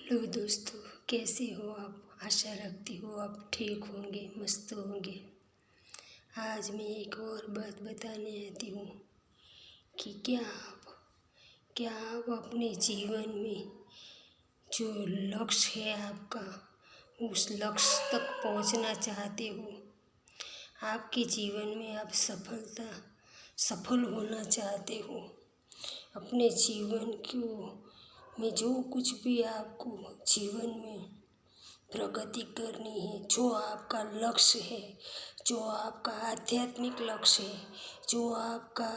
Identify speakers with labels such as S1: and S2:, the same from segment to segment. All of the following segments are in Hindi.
S1: हेलो दोस्तों, कैसे हो आप। आशा रखती हूँ आप ठीक होंगे, मस्त होंगे। आज मैं एक और बात बताने आती हूँ कि क्या आप अपने जीवन में जो लक्ष्य है आपका, उस लक्ष्य तक पहुँचना चाहते हो। आपके जीवन में आप सफल होना चाहते हो। अपने जीवन में जो कुछ भी आपको जीवन में प्रगति करनी है, जो आपका लक्ष्य है, जो आपका आध्यात्मिक लक्ष्य है, जो आपका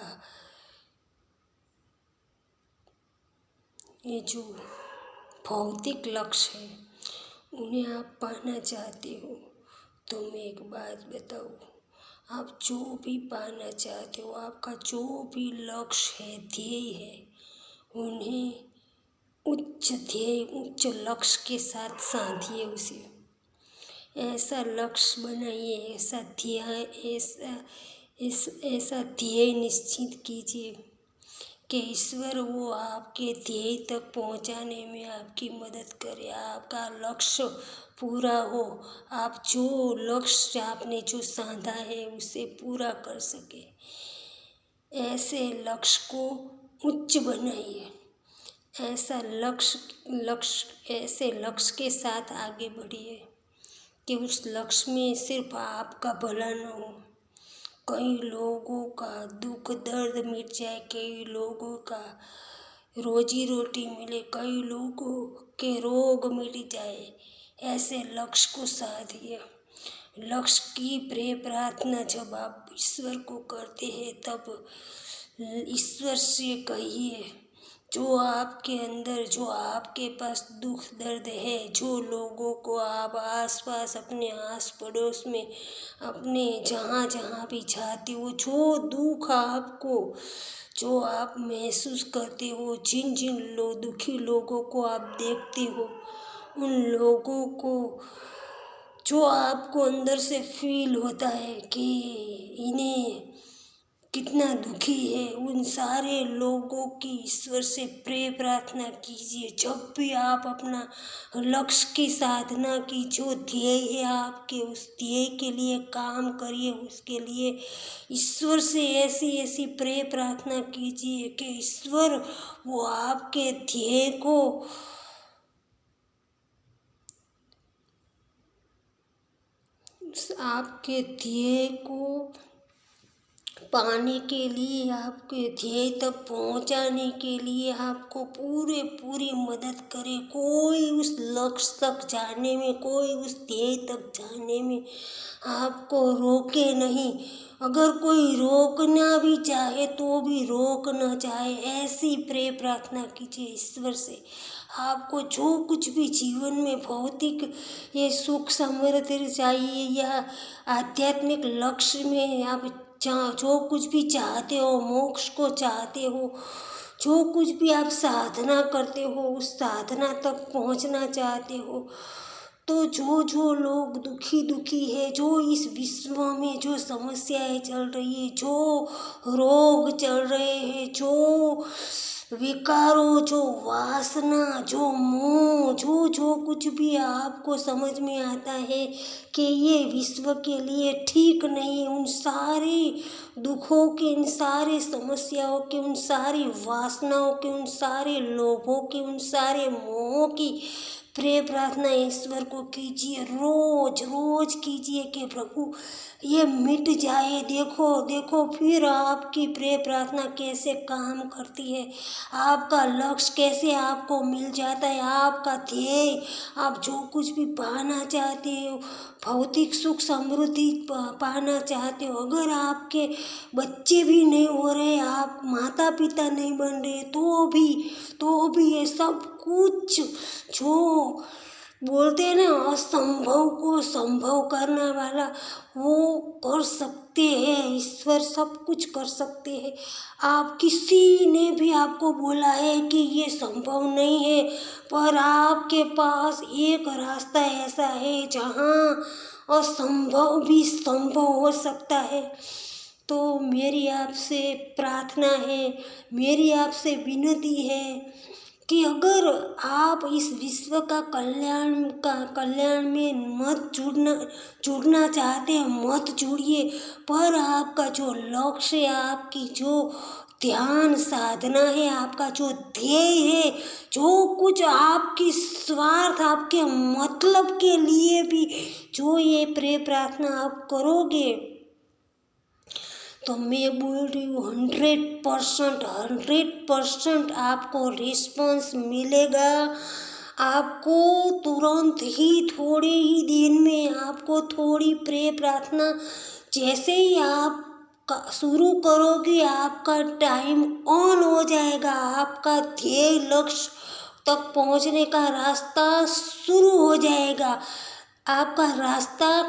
S1: ये जो भौतिक लक्ष्य है, उन्हें आप पाना चाहते हो। तो मैं एक बात बताऊँ, आप जो भी पाना चाहते हो, आपका जो भी लक्ष्य है, ध्येय है, उन्हें उच्च ध्येय, उच्च लक्ष्य के साथ साधिए उसे। ऐसा लक्ष्य बनाइए, ऐसा ध्येय निश्चित कीजिए कि ईश्वर वो आपके ध्येय तक पहुंचाने में आपकी मदद करे, आपका लक्ष्य पूरा हो, आप जो लक्ष्य आपने जो साधा है उसे पूरा कर सके। ऐसे लक्ष्य को उच्च बनाइए। ऐसे लक्ष्य के साथ आगे बढ़िए कि उस लक्ष्य में सिर्फ आपका भला न हो, कई लोगों का दुख दर्द मिट जाए, कई लोगों का रोजी रोटी मिले, कई लोगों के रोग मिट जाए। ऐसे लक्ष्य को साधिए। लक्ष्य की प्रे प्रार्थना जब आप ईश्वर को करते हैं, तब ईश्वर से कहिए जो आपके अंदर, जो आपके पास दुख दर्द है, जो लोगों को आप आसपास, अपने आस पड़ोस में, अपने जहाँ जहाँ भी जाते हो, जो दुख आपको, जो आप महसूस करते हो, जिन जिन दुखी लोगों को आप देखते हो, उन लोगों को जो आपको अंदर से फील होता है कि इन्हें कितना दुखी है, उन सारे लोगों की ईश्वर से प्रे प्रार्थना कीजिए। जब भी आप अपना लक्ष्य की साधना की, जो ध्येय है आपके, उस ध्येय के लिए काम करिए। उसके लिए ईश्वर से ऐसी प्रे प्रार्थना कीजिए कि ईश्वर वो आपके ध्येय को पाने के लिए, आपके ध्येय तक पहुंचाने के लिए आपको पूरी मदद करे। कोई उस लक्ष्य तक जाने में, कोई उस ध्येय तक जाने में आपको रोके नहीं। अगर कोई रोकना भी चाहे तो भी रोक ना चाहे, ऐसी प्रे प्रार्थना कीजिए ईश्वर से। आपको जो कुछ भी जीवन में भौतिक ये सुख समृद्धि चाहिए या आध्यात्मिक लक्ष्य में आप जो कुछ भी चाहते हो, मोक्ष को चाहते हो, जो कुछ भी आप साधना करते हो, उस साधना तक पहुंचना चाहते हो, तो जो लोग दुखी है, जो इस विश्व में जो समस्याएं चल रही है, जो रोग चल रहे हैं, जो विकारों, जो वासना, जो मोह, जो कुछ भी आपको समझ में आता है कि ये विश्व के लिए ठीक नहीं, उन सारे दुखों के, उन सारी समस्याओं के, उन सारी वासनाओं के, उन सारे लोभों की, उन सारे मोहों की प्रे प्रार्थना ईश्वर को कीजिए। रोज कीजिए कि प्रभु ये मिट जाए। देखो फिर आपकी प्रे प्रार्थना कैसे काम करती है, आपका लक्ष्य कैसे आपको मिल जाता है, आपका ध्येय, आप जो कुछ भी पाना चाहते हो, भौतिक सुख समृद्धि पाना चाहते हो, अगर आपके बच्चे भी नहीं हो रहे, आप माता पिता नहीं बन रहे, तो भी ये सब कुछ जो बोलते हैं ना, असंभव को संभव करने वाला, वो कर सकते हैं। ईश्वर सब कुछ कर सकते हैं। आप किसी ने भी आपको बोला है कि ये संभव नहीं है, पर आपके पास एक रास्ता ऐसा है जहाँ असंभव भी संभव हो सकता है। तो मेरी आपसे प्रार्थना है, मेरी आपसे विनती है कि अगर आप इस विश्व का कल्याण में मत जुड़ना चाहते हैं, मत जुड़िए। पर आपका जो लक्ष्य है, आपकी जो ध्यान साधना है, आपका जो ध्येय है, जो कुछ आपकी स्वार्थ, आपके मतलब के लिए भी जो ये प्रे प्रार्थना आप करोगे, तो मैं बोल रही हूँ 100% आपको रिस्पॉन्स मिलेगा। आपको तुरंत ही, थोड़े ही दिन में आपको थोड़ी प्रे प्रार्थना जैसे ही आप शुरू करोगे, आपका टाइम ऑन हो जाएगा। आपका ध्येय लक्ष्य तक पहुँचने का रास्ता शुरू हो जाएगा। आपका रास्ता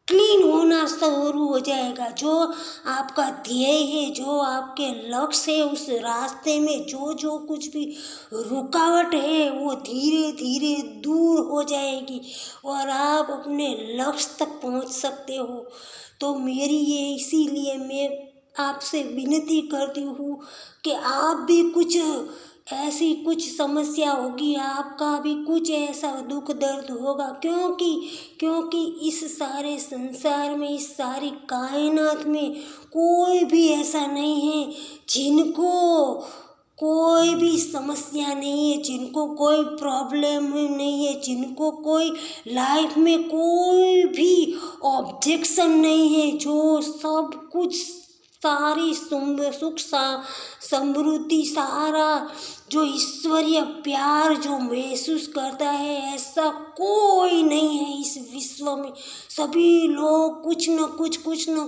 S1: क्लीन होना शुरू हो जाएगा। जो आपका ध्येय है, जो आपके लक्ष्य है, उस रास्ते में जो जो कुछ भी रुकावट है वो धीरे धीरे दूर हो जाएगी और आप अपने लक्ष्य तक पहुंच सकते हो। तो मेरी ये इसीलिए मैं आपसे विनती करती हूँ कि आप भी कुछ ऐसी कुछ समस्या होगी, आपका भी कुछ ऐसा दुख दर्द होगा, क्योंकि इस सारे संसार में, इस सारी कायनात में कोई भी ऐसा नहीं है जिनको कोई भी समस्या नहीं है, जिनको कोई प्रॉब्लम नहीं है, जिनको कोई लाइफ में कोई भी ऑब्जेक्शन नहीं है, जो सब कुछ सारी सुख समृद्धि, सारा जो ईश्वरीय प्यार जो महसूस करता है, ऐसा कोई नहीं है इस विश्व में। सभी लोग कुछ न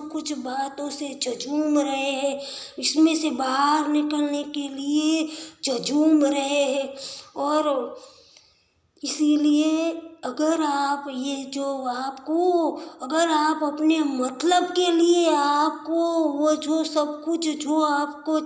S1: कुछ बातों से झूम रहे हैं, इसमें से बाहर निकलने के लिए झूम रहे हैं। और इसीलिए अगर आप अगर आप अपने मतलब के लिए आपको वो जो सब कुछ जो आपको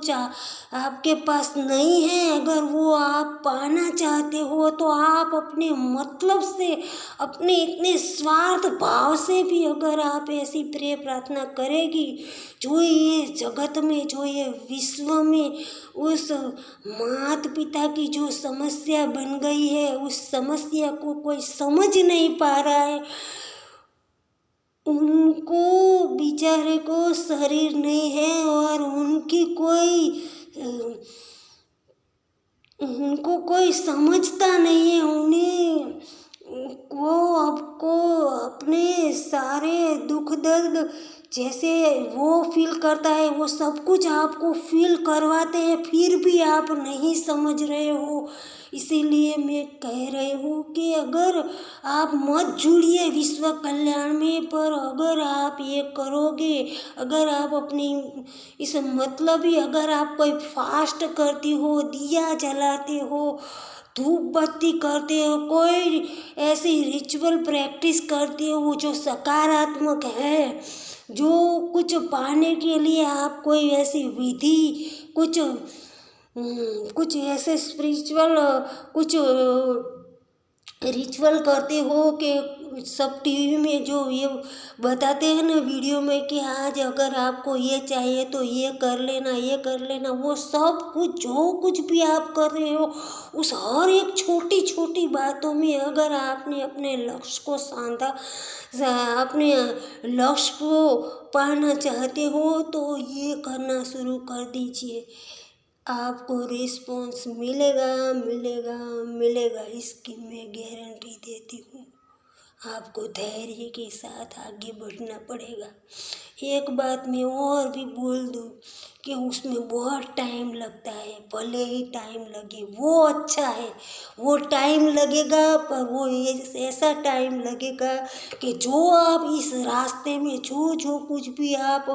S1: आपके पास नहीं है, अगर वो आप पाना चाहते हो, तो आप अपने मतलब से, अपने इतने स्वार्थ भाव से भी अगर आप ऐसी प्रे प्रार्थना करेगी, जो ये जगत में, जो ये विश्व में उस माता पिता की जो समस्या बन गई है, उस समस्या को कोई समझ नहीं पा रहा है, उनको बेचारे को शरीर नहीं है और उनको कोई समझता नहीं है। वो आपको अपने सारे दुख दर्द जैसे वो फील करता है, वो सब कुछ आपको फील करवाते हैं, फिर भी आप नहीं समझ रहे हो। इसीलिए मैं कह रही हूँ कि अगर आप मत जुड़िए विश्व कल्याण में, पर अगर आप ये करोगे, अगर आप अपनी इस मतलब ही, अगर आप कोई फास्ट करती हो, दिया जलाते हो, धूप बत्ती करते हो, कोई ऐसी रिचुअल प्रैक्टिस करते हो जो सकारात्मक है, जो कुछ पाने के लिए आप कोई ऐसी विधि, कुछ ऐसे स्पिरिचुअल कुछ रिचुअल करते हो कि सब टीवी में जो ये बताते हैं ना वीडियो में कि आज अगर आपको ये चाहिए तो ये कर लेना, वो सब कुछ जो कुछ भी आप कर रहे हो, उस हर एक छोटी छोटी बातों में अगर आपने अपने लक्ष्य को अपने लक्ष्य को पाना चाहते हो, तो ये करना शुरू कर दीजिए। आपको रिस्पॉन्स मिलेगा, इसकी मैं गारंटी देती हूँ। आपको धैर्य के साथ आगे बढ़ना पड़ेगा। एक बात मैं और भी बोल दूँ कि उसमें बहुत टाइम लगता है, भले ही टाइम लगे, वो अच्छा है, वो टाइम लगेगा, पर वो ऐसा टाइम लगेगा कि जो आप इस रास्ते में जो कुछ भी आप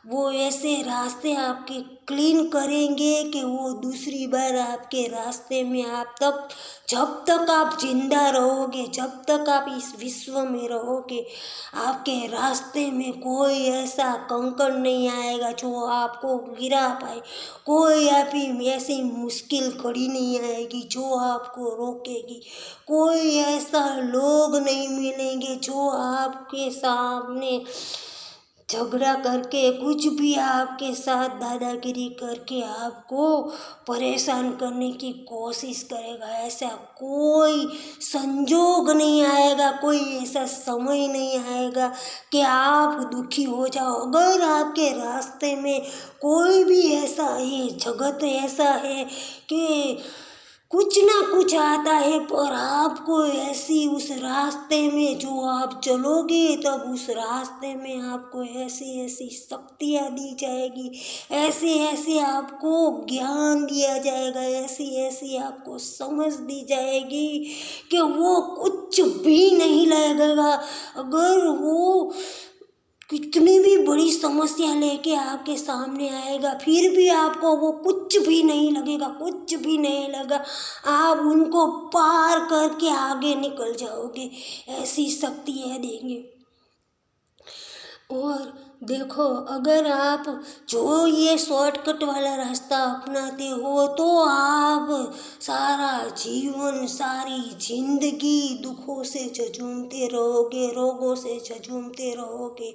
S1: वो ऐसे रास्ते आपके क्लीन करेंगे कि वो दूसरी बार आपके रास्ते में जब तक आप जिंदा रहोगे, जब तक आप इस विश्व में रहोगे, आपके रास्ते में कोई ऐसा कंकड़ नहीं आएगा जो आपको गिरा पाए, कोई आपकी ऐसी मुश्किल खड़ी नहीं आएगी जो आपको रोकेगी, कोई ऐसा लोग नहीं मिलेंगे जो आपके सामने झगड़ा करके कुछ भी आपके साथ दादागिरी करके आपको परेशान करने की कोशिश करेगा। ऐसा कोई संजोग नहीं आएगा, कोई ऐसा समय नहीं आएगा कि आप दुखी हो जाओ। अगर आपके रास्ते में कोई भी ऐसा है, जगत ऐसा है कि कुछ ना कुछ आता है, पर आपको ऐसी उस रास्ते में जो आप चलोगे तब उस रास्ते में आपको ऐसी ऐसी शक्तियाँ दी जाएगी, ऐसे ऐसे आपको ज्ञान दिया जाएगा, ऐसी ऐसी आपको समझ दी जाएगी कि वो कुछ भी नहीं लगेगा। अगर वो कितनी भी बड़ी समस्या लेके आपके सामने आएगा, फिर भी आपको वो कुछ भी नहीं लगेगा, कुछ भी नहीं लगा। आप उनको पार करके आगे निकल जाओगे, ऐसी शक्तियाँ देंगे। और देखो, अगर आप जो ये शॉर्टकट वाला रास्ता अपनाते हो तो आप सारा जीवन, सारी जिंदगी दुखों से झूमते रहोगे, रोगों से झूमते रहोगे।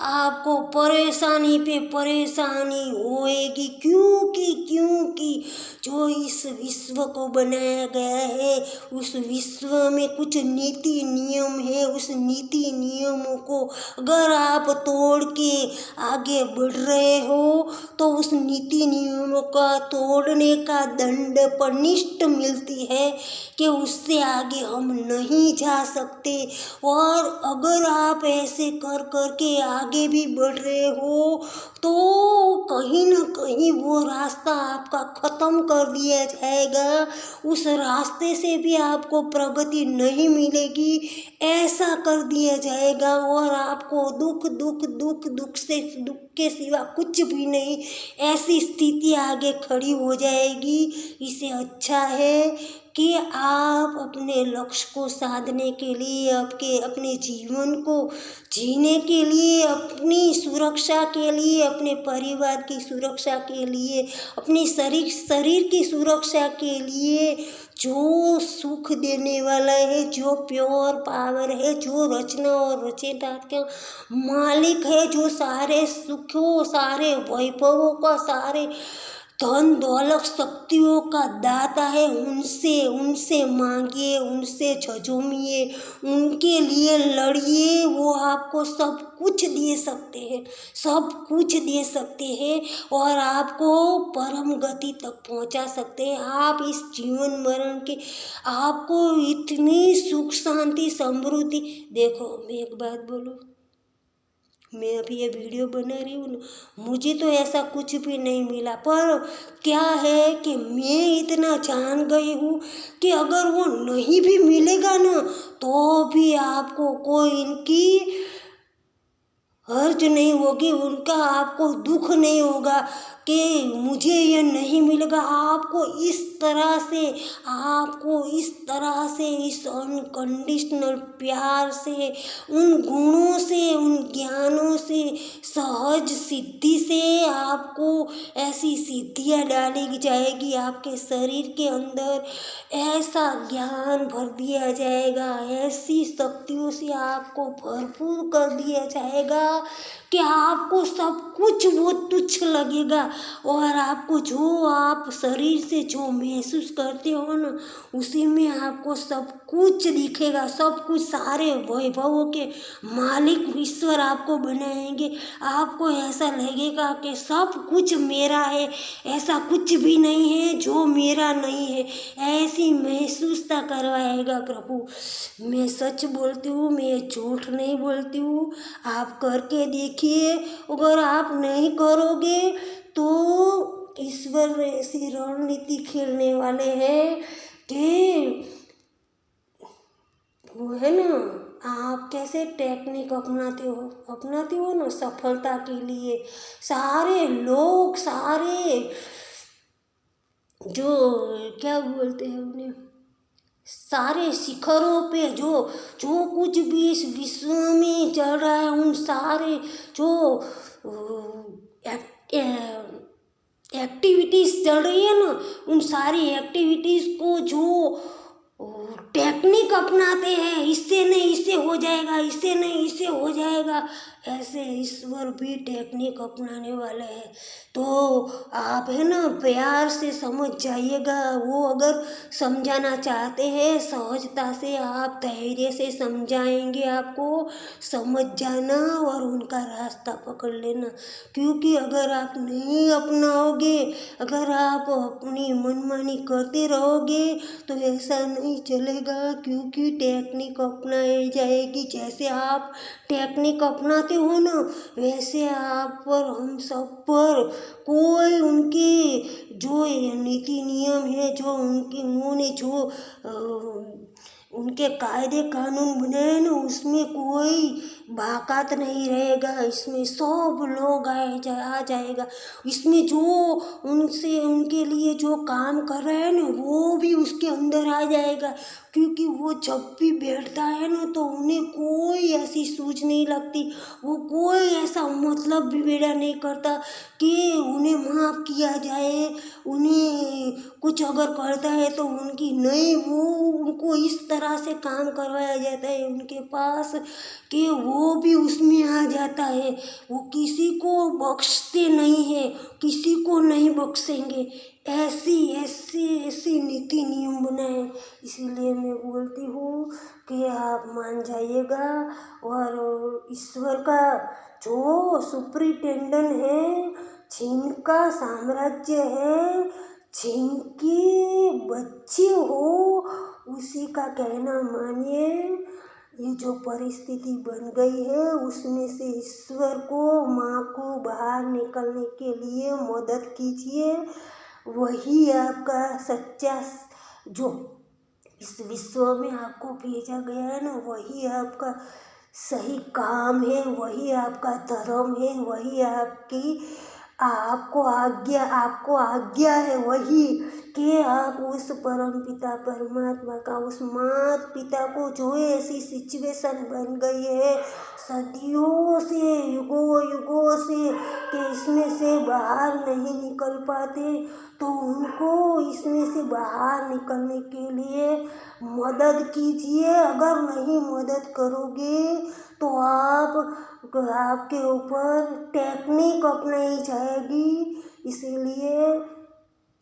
S1: आपको परेशानी पे परेशानी होएगी, क्योंकि जो इस विश्व को बनाया गया है, उस विश्व में कुछ नीति नियम है। उस नीति नियमों को अगर आप तोड़ के आगे बढ़ रहे हो तो उस नीति नियमों का तोड़ने का दंड पनिष्ठ मिलती है कि उससे आगे हम नहीं जा सकते। और अगर आप ऐसे कर कर के आगे भी बढ़ रहे हो तो कहीं ना कहीं वो रास्ता आपका ख़त्म कर दिया जाएगा, उस रास्ते से भी आपको प्रगति नहीं मिलेगी, ऐसा कर दिया जाएगा। और आपको दुख दुख दुख दुख से दुख के सिवा कुछ भी नहीं, ऐसी स्थिति आगे खड़ी हो जाएगी। इससे अच्छा है कि आप अपने लक्ष्य को साधने के लिए, अपने जीवन को जीने के लिए, अपनी सुरक्षा के लिए, अपने परिवार की सुरक्षा के लिए, अपनी शरीर की सुरक्षा के लिए जो सुख देने वाला है, जो प्योर पावर है, जो रचना और रचयिता का मालिक है, जो सारे सुखों, सारे वैभवों का, सारे धन दौलत शक्तियों का दाता है, उनसे मांगिए, उनसे झझूमिए, उनके लिए लड़िए। वो आपको सब कुछ दे सकते हैं, सब कुछ दे सकते हैं और आपको परम गति तक पहुंचा सकते हैं। आप इस जीवन मरण के आपको इतनी सुख शांति समृद्धि। देखो, मैं एक बात बोलूं, मैं अभी ये वीडियो बना रही हूँ ना, मुझे तो ऐसा कुछ भी नहीं मिला, पर क्या है कि मैं इतना जान गई हूँ कि अगर वो नहीं भी मिलेगा ना तो भी आपको कोई इनकी हर्ज नहीं होगी, उनका आपको दुख नहीं होगा कि मुझे ये नहीं मिलेगा। आपको इस तरह से इस अनकंडीशनल प्यार से, उन गुणों से, उन ज्ञानों से, सहज सिद्धि से आपको ऐसी सिद्धियाँ डाली जाएगी आपके शरीर के अंदर, ऐसा ज्ञान भर दिया जाएगा, ऐसी शक्तियों से आपको भरपूर कर दिया जाएगा कि आपको सब कुछ वो तुच्छ लगेगा। और आपको जो आप शरीर से जो महसूस करते हो ना, उसी में आपको सब कुछ दिखेगा, सब कुछ, सारे वैभवों के मालिक ईश्वर आपको बनाएंगे। आपको ऐसा लगेगा कि सब कुछ मेरा है, ऐसा कुछ भी नहीं है जो मेरा नहीं है, ऐसी महसूसता करवाएगा प्रभु। मैं सच बोलती हूँ, मैं झूठ नहीं बोलती हूँ। आप करके देखिए, अगर आप नहीं करोगे तो ईश्वर ऐसी रणनीति खेलने वाले हैं कि वो है ना, आप कैसे टेक्निक अपनाते हो ना सफलता के लिए। सारे लोग, सारे जो क्या बोलते हैं उन्हें, सारे शिखरों पे जो कुछ भी इस विश्व में चल रहा है, उन सारे जो एक्टिविटीज़ चल रही है ना, उन सारी एक्टिविटीज़ को जो टेक्निक अपनाते हैं, इससे नहीं इससे हो जाएगा, इससे नहीं इससे हो जाएगा, ऐसे ईश्वर भी टेक्निक अपनाने वाले हैं। तो आप है ना प्यार से समझ जाइएगा। वो अगर समझाना चाहते हैं सहजता से, आप धैर्य से समझाएंगे, आपको समझ जाना और उनका रास्ता पकड़ लेना। क्योंकि अगर आप नहीं अपनाओगे, अगर आप अपनी मनमानी करते रहोगे तो ऐसा नहीं चलेगा। क्योंकि टेक्निक अपनाई जाएगी, जैसे आप टेक्निक अपनाते हो ना वैसे आप पर, हम सब पर कोई उनके जो नीति नियम है, जो उन्होंने जो उनके कायदे कानून बनाए ना उसमें कोई बाकात नहीं रहेगा। इसमें सब लोग आ जाएगा। इसमें जो उनसे उनके लिए जो काम कर रहे हैं ना वो भी उसके अंदर आ जाएगा। क्योंकि वो जब भी बैठता है ना तो उन्हें कोई ऐसी सूझ नहीं लगती, वो कोई ऐसा मतलब भी बेड़ा नहीं करता कि उन्हें माफ़ किया जाए। उन्हें कुछ अगर करता है तो उनकी नहीं, वो उनको इस तरह से काम करवाया जाता है उनके पास कि वो भी उसमें आ जाता है। वो किसी को बख्शते नहीं है, किसी को नहीं बख्शेंगे। ऐसी नीति नियम बनाए। इसीलिए मैं बोलती हूँ कि आप मान जाइएगा। और ईश्वर का जो सुपरिटेंडेंट है, जिनका साम्राज्य है, जिनकी बच्ची हो, उसी का कहना मानिए। ये जो परिस्थिति बन गई है उसमें से ईश्वर को, माँ को बाहर निकलने के लिए मदद कीजिए। वही आपका सच्चा, जो इस विश्व में आपको भेजा गया है ना, वही आपका सही काम है, वही आपका धर्म है, वही आपको आज्ञा है वही कि आप उस परम पिता परमात्मा का, उस माता पिता को जो ऐसी सिचुएशन बन गई है सदियों से, युगों से कि इसमें से बाहर नहीं निकल पाते, तो उनको इसमें से बाहर निकलने के लिए मदद कीजिए। अगर नहीं मदद करोगे तो आपके ऊपर टेक्निक अपनाई जाएगी। इसीलिए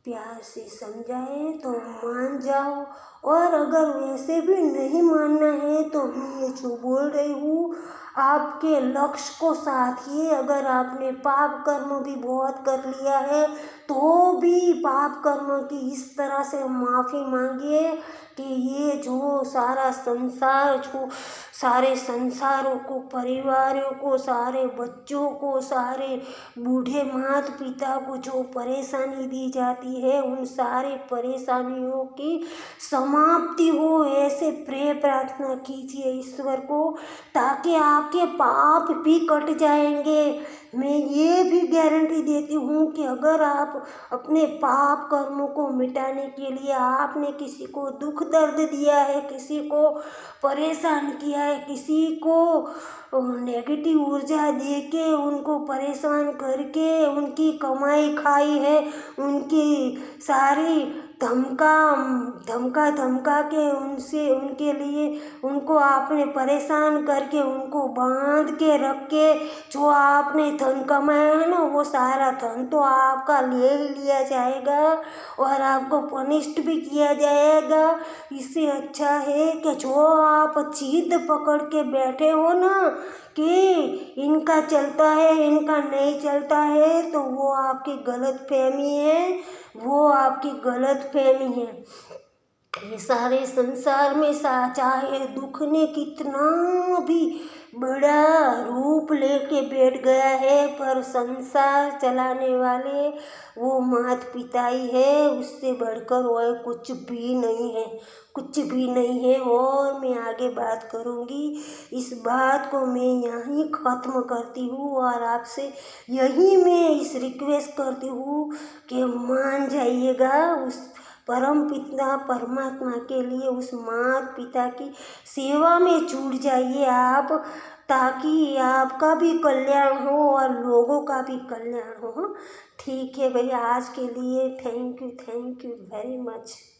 S1: प्यार से समझाएं तो मान जाओ। और अगर वैसे भी नहीं मानना है तो मैं ये जो बोल रही हूँ आपके लक्ष्य को साधिए। अगर आपने पाप कर्म भी बहुत कर लिया है तो भी पाप कर्म की इस तरह से माफ़ी मांगिए कि ये जो सारा संसार, जो सारे संसारों को, परिवारों को, सारे बच्चों को, सारे बूढ़े माता पिता को जो परेशानी दी जाती है उन सारे परेशानियों की समाप्ति हो, ऐसे प्रार्थना कीजिए ईश्वर को, ताकि आपके पाप भी कट जाएंगे। मैं ये भी गारंटी देती हूँ कि अगर आप अपने पाप कर्मों को मिटाने के लिए आपने किसी को दुख दर्द दिया है, किसी को परेशान किया है, किसी को नेगेटिव ऊर्जा दे के उनको परेशान करके उनकी कमाई खाई है, उनकी सारी धमका के उनके लिए उनको आपने परेशान करके उनको बांध के रख के जो आपने धन कमाया है ना वो सारा धन तो आपका ले ही लिया जाएगा और आपको पनिश्ड भी किया जाएगा। इससे अच्छा है कि जो आप जिद पकड़ के बैठे हो ना कि इनका चलता है, इनका नहीं चलता है, तो वो आपकी गलतफहमी है, वो आपकी गलतफहमी है। ये सारे संसार में चाहे दुख ने कितना भी बड़ा रूप लेके बैठ गया है, पर संसार चलाने वाले वो माता पिता ही है, उससे बढ़कर और कुछ भी नहीं है, कुछ भी नहीं है। और मैं आगे बात करूँगी, इस बात को मैं यहीं ख़त्म करती हूँ और आपसे यही मैं इस रिक्वेस्ट करती हूँ कि मान जाइएगा उस परम पिता परमात्मा के लिए, उस माता पिता की सेवा में जुट जाइए आप, ताकि आपका भी कल्याण हो और लोगों का भी कल्याण हो। ठीक है भैया, आज के लिए थैंक यू वेरी मच।